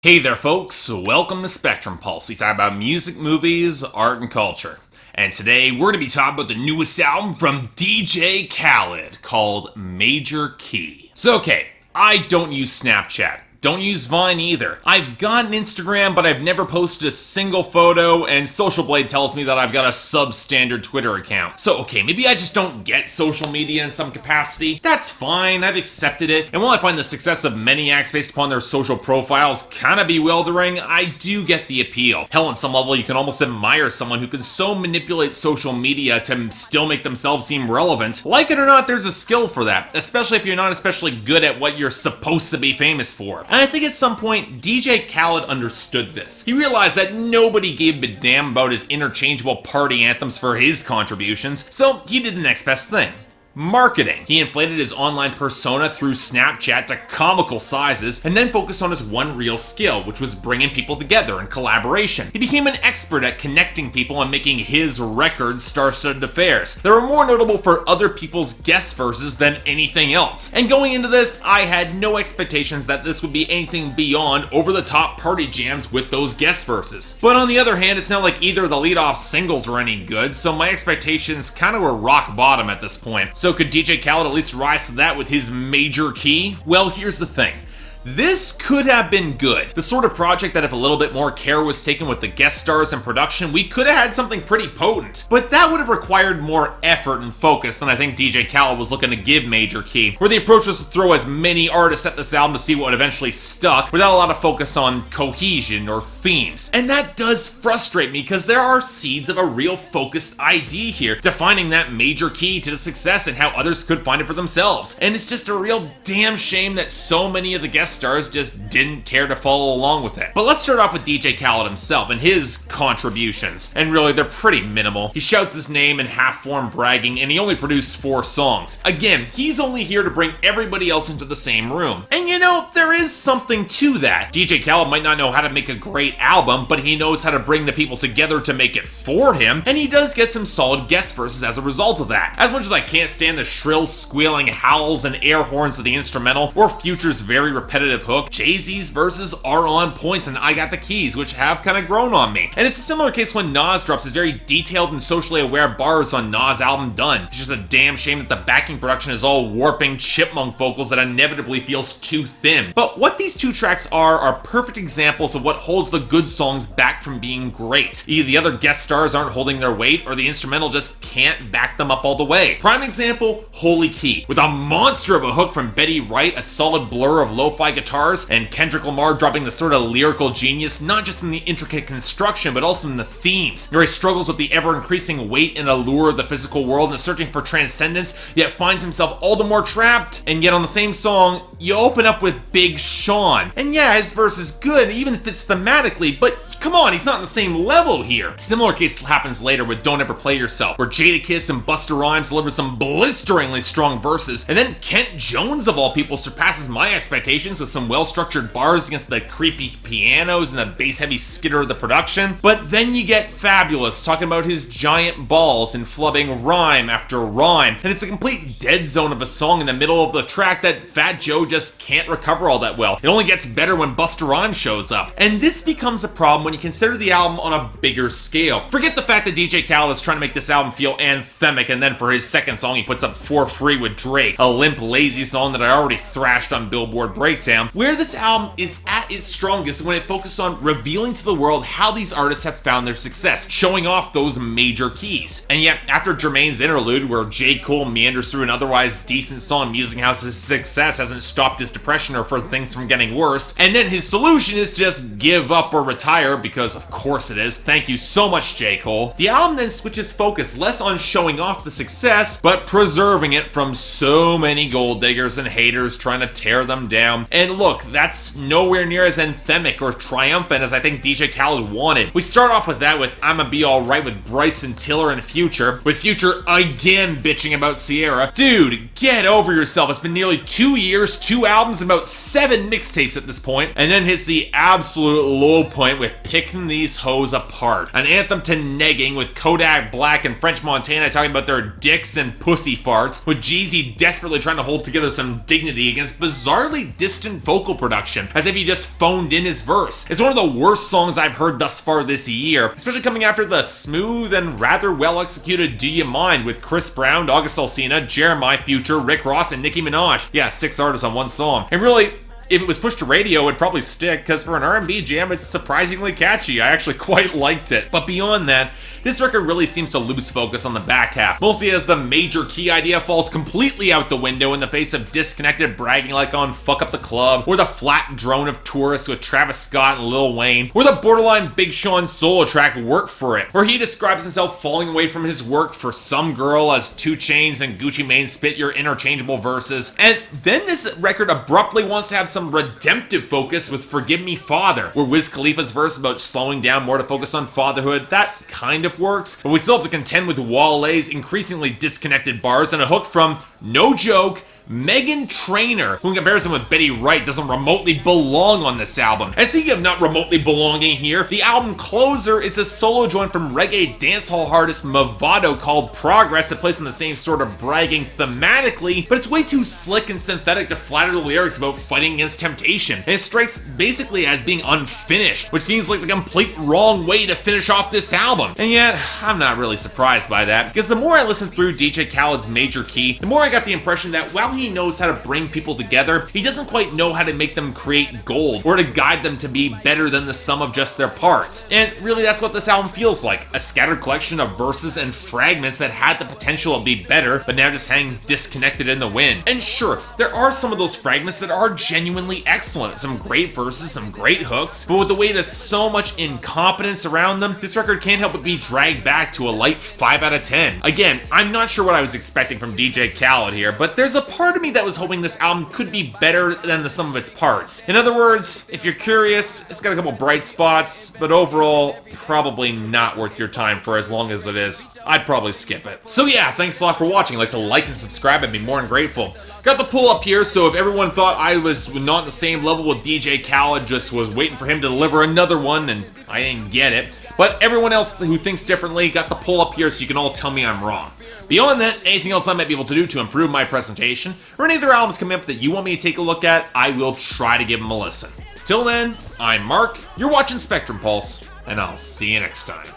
Hey there folks, welcome to Spectrum Pulse. We talk about music, movies, art, and culture. And today we're going to be talking about the newest album from DJ Khaled called Major Key. So okay, I don't use Snapchat. Don't use Vine either. I've got an Instagram, but I've never posted a single photo, and Social Blade tells me that I've got a substandard Twitter account. So okay, maybe I just don't get social media in some capacity. That's fine, I've accepted it. And while I find the success of many acts based upon their social profiles kinda bewildering, I do get the appeal. Hell, on some level, you can almost admire someone who can so manipulate social media to still make themselves seem relevant. Like it or not, there's a skill for that, especially if you're not especially good at what you're supposed to be famous for. And I think at some point, DJ Khaled understood this. He realized that nobody gave a damn about his interchangeable party anthems for his contributions, so he did the next best thing. Marketing. He inflated his online persona through Snapchat to comical sizes and then focused on his one real skill, which was bringing people together in collaboration. He became an expert at connecting people and making his records star-studded affairs that were more notable for other people's guest verses than anything else. And going into this, I had no expectations that this would be anything beyond over-the-top party jams with those guest verses. But on the other hand, it's not like either of the lead-off singles were any good, so my expectations kind of were rock bottom at this point. So could DJ Khaled at least rise to that with his Major Key? Well, here's the thing. This could have been good. The sort of project that if a little bit more care was taken with the guest stars and production, we could have had something pretty potent. But that would have required more effort and focus than I think DJ Khaled was looking to give Major Key, where the approach was to throw as many artists at this album to see what eventually stuck, without a lot of focus on cohesion or themes. And that does frustrate me, because there are seeds of a real focused idea here, defining that major key to the success and how others could find it for themselves. And it's just a real damn shame that so many of the guest stars just didn't care to follow along with it. But let's start off with DJ Khaled himself and his contributions. And really, they're pretty minimal. He shouts his name in half-form bragging, and he only produced 4 songs. Again, he's only here to bring everybody else into the same room. And you know, there is something to that. DJ Khaled might not know how to make a great album, but he knows how to bring the people together to make it for him, and he does get some solid guest verses as a result of that. As much as I can't stand the shrill, squealing howls and air horns of the instrumental, or Future's very repetitive hook, Jay-Z's verses are on point and I Got the Keys, which have kind of grown on me. And it's a similar case when Nas drops his very detailed and socially aware bars on Nas' album Done. It's just a damn shame that the backing production is all warping chipmunk vocals that inevitably feels too thin. But what these 2 tracks are perfect examples of what holds the good songs back from being great. Either the other guest stars aren't holding their weight, or the instrumental just can't back them up all the way. Prime example, Holy Key. With a monster of a hook from Betty Wright, a solid blur of lo-fi guitars, and Kendrick Lamar dropping the sort of lyrical genius not just in the intricate construction but also in the themes, where he struggles with the ever-increasing weight and allure of the physical world and is searching for transcendence, yet finds himself all the more trapped. And yet on the same song, you open up with Big Sean. And yeah, his verse is good, it even fits thematically, but come on, he's not on the same level here. Similar case happens later with Don't Ever Play Yourself, where Jadakiss and Busta Rhymes deliver some blisteringly strong verses, and then Kent Jones, of all people, surpasses my expectations with some well-structured bars against the creepy pianos and the bass-heavy skitter of the production. But then you get Fabolous talking about his giant balls and flubbing rhyme after rhyme, and it's a complete dead zone of a song in the middle of the track that Fat Joe just can't recover all that well. It only gets better when Busta Rhymes shows up. And this becomes a problem when you consider the album on a bigger scale. Forget the fact that DJ Khaled is trying to make this album feel anthemic, and then for his second song he puts up For Free with Drake, a limp, lazy song that I already thrashed on Billboard Breakdown. Where this album is at its strongest when it focuses on revealing to the world how these artists have found their success, showing off those major keys. And yet, after Jermaine's interlude, where J.Cole meanders through an otherwise decent song musing how his success hasn't stopped his depression or for things from getting worse, and then his solution is just give up or retire, because of course it is. Thank you so much, J.Cole. The album then switches focus less on showing off the success, but preserving it from so many gold diggers and haters trying to tear them down. And look, that's nowhere near as anthemic or triumphant as I think DJ Khaled wanted. We start off with that with I'ma Be Alright with Bryson Tiller and Future, with Future again bitching about Sierra. Dude, get over yourself. It's been nearly 2 years, 2 albums, and about 7 mixtapes at this point, and then hits the absolute low point with picking these hoes apart. An anthem to negging with Kodak Black and French Montana talking about their dicks and pussy farts, with Jeezy desperately trying to hold together some dignity against bizarrely distant vocal production, as if he just phoned in his verse. It's one of the worst songs I've heard thus far this year, especially coming after the smooth and rather well executed Do You Mind with Chris Brown, August Alsina, Jeremih, Future, Rick Ross, and Nicki Minaj. Yeah, 6 artists on one song. And really, if it was pushed to radio, it'd probably stick, because for an R&B jam, it's surprisingly catchy. I actually quite liked it. But beyond that, this record really seems to lose focus on the back half, mostly as the major key idea falls completely out the window in the face of disconnected bragging like on Fuck Up the Club, or the flat drone of Tourists with Travis Scott and Lil Wayne, or the borderline Big Sean solo track Work For It, where he describes himself falling away from his work for some girl as 2 Chainz and Gucci Mane spit your interchangeable verses. And then this record abruptly wants to have some redemptive focus with Forgive Me Father, where Wiz Khalifa's verse about slowing down more to focus on fatherhood, that kind of works, but we still have to contend with Wale's increasingly disconnected bars and a hook from, no joke, Meghan Trainor, who in comparison with Betty Wright doesn't remotely belong on this album. And speaking of not remotely belonging here, the album closer is a solo joint from reggae dancehall artist Mavado called Progress that plays in the same sort of bragging thematically, but it's way too slick and synthetic to flatter the lyrics about fighting against temptation. And it strikes basically as being unfinished, which seems like the complete wrong way to finish off this album. And yet, I'm not really surprised by that, because the more I listened through DJ Khaled's Major Key, the more I got the impression that while he knows how to bring people together, he doesn't quite know how to make them create gold, or to guide them to be better than the sum of just their parts. And really, that's what this album feels like, a scattered collection of verses and fragments that had the potential to be better, but now just hang disconnected in the wind. And sure, there are some of those fragments that are genuinely excellent, some great verses, some great hooks, but with the weight of so much incompetence around them, this record can't help but be dragged back to a light 5 out of 10. Again, I'm not sure what I was expecting from DJ Khaled here, but there's a part of me that was hoping this album could be better than the sum of its parts. In other words, if you're curious, it's got a couple bright spots, but overall, probably not worth your time for as long as it is. I'd probably skip it. So yeah, thanks a lot for watching. I'd like to like and subscribe, I'd be more than grateful. Got the poll up here, so if everyone thought I was not on the same level with DJ Khaled, just was waiting for him to deliver another one, and I didn't get it. But everyone else who thinks differently, got the poll up here so you can all tell me I'm wrong. Beyond that, anything else I might be able to do to improve my presentation, or any other albums coming up that you want me to take a look at, I will try to give them a listen. Till then, I'm Mark, you're watching Spectrum Pulse, and I'll see you next time.